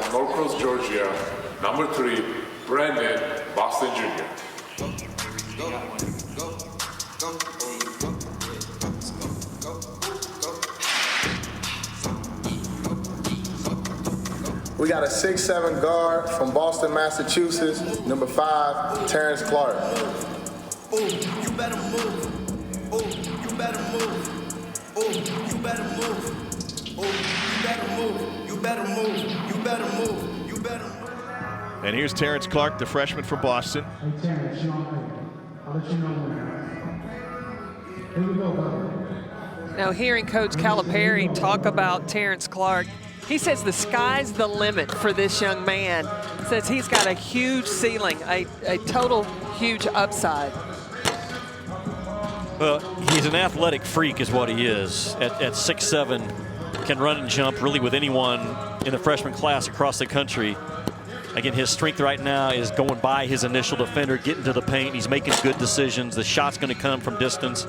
from Norcross, Georgia, number 3, Brandon Boston Jr. We got a 6'7" guard from Boston, Massachusetts, number 5, Terrance Clarke. Ooh, you better move. Ooh, you better move. Ooh, you better move. Ooh, you better move. You better move. You better move. You better move. And here's Terrance Clarke, the freshman from Boston. Hey, Terrance, I'll let you know when. Here we go, brother. Now, hearing Coach Calipari talk about Terrance Clarke, he says the sky's the limit for this young man. Says he's got a huge ceiling, a total huge upside. Well, he's an athletic freak is what he is. At 6'7", can run and jump really with anyone in the freshman class across the country. Again, his strength right now is going by his initial defender, getting to the paint. He's making good decisions. The shot's going to come from distance.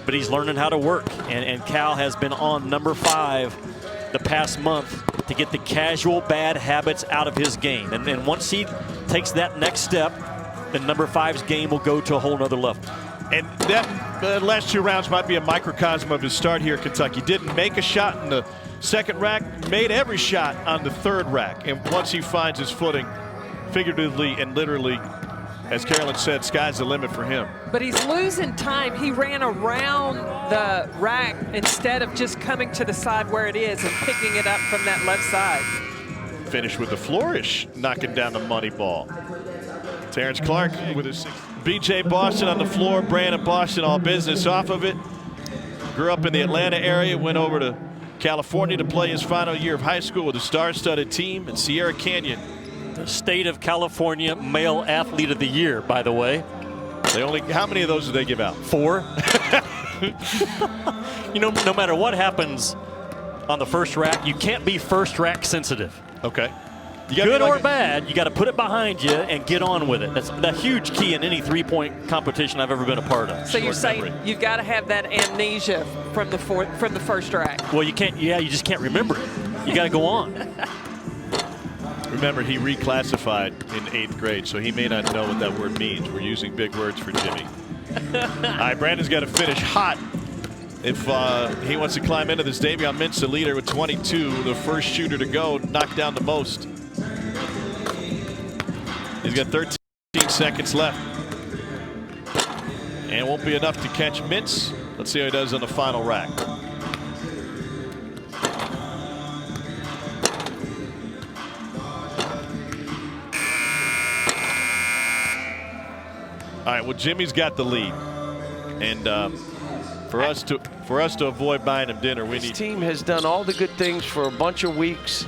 But he's learning how to work. And Cal has been on number 5 the past month to get the casual bad habits out of his game. And then once he takes that next step, then number 5's game will go to a whole nother level. And that last 2 rounds might be a microcosm of his start here at Kentucky. Didn't make a shot in the second rack, made every shot on the third rack. And once he finds his footing, figuratively and literally, as Carolyn said, sky's the limit for him. But he's losing time. He ran around the rack instead of just coming to the side where it is and picking it up from that left side. Finish with a flourish, knocking down the money ball. Terrance Clarke with his 6th. BJ Boston on the floor. Brandon Boston all business off of it. Grew up in the Atlanta area, went over to California to play his final year of high school with a star-studded team in Sierra Canyon. The state of California Male Athlete of the Year, by the way. They only, how many of those do they give out? 4. You know, no matter what happens on the first rack, you can't be first rack sensitive. Okay. Good or bad, you got to put it behind you and get on with it. That's a huge key in any three-point competition I've ever been a part of. So you're saying you've got to have that amnesia from the first rack. Well, you can't. Yeah, you just can't remember it. You got to go on. Remember, he reclassified in 8th grade, so he may not know what that word means. We're using big words for Jimmy. All right, Brandon's got to finish hot if he wants to climb into this. Davion Mintz, the leader with 22, the first shooter to go, knocked down the most. He's got 13 seconds left. And it won't be enough to catch Mintz. Let's see how he does on the final rack. All right, well, Jimmy's got the lead. And for us to avoid buying him dinner, we need. This team has done all the good things for a bunch of weeks.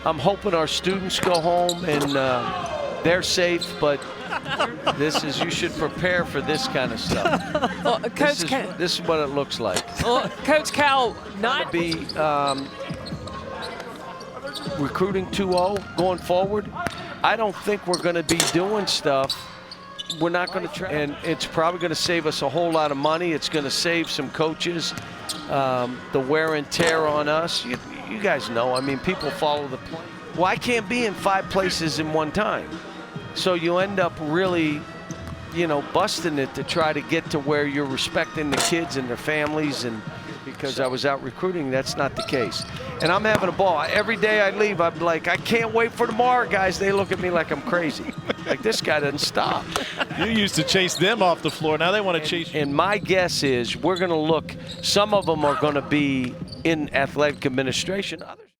I'm hoping our students go home and they're safe, but you should prepare for this kind of stuff. Well, this is what it looks like. Well, Coach Cal, not be recruiting 2-0 going forward. I don't think we're going to be doing stuff. We're not going to try, and it's probably going to save us a whole lot of money. It's going to save some coaches the wear and tear on us. You guys know, I mean, people follow the plan. Well, I can't be in 5 places in one time. So you end up really, you know, busting it to try to get to where you're respecting the kids and their families. And because I was out recruiting, that's not the case. And I'm having a ball. Every day I leave, I'm like, I can't wait for tomorrow, guys. They look at me like I'm crazy. Like, this guy doesn't stop. You used to chase them off the floor. Now they want to chase you. And my guess is we're going to look, some of them are going to be in athletic administration. Others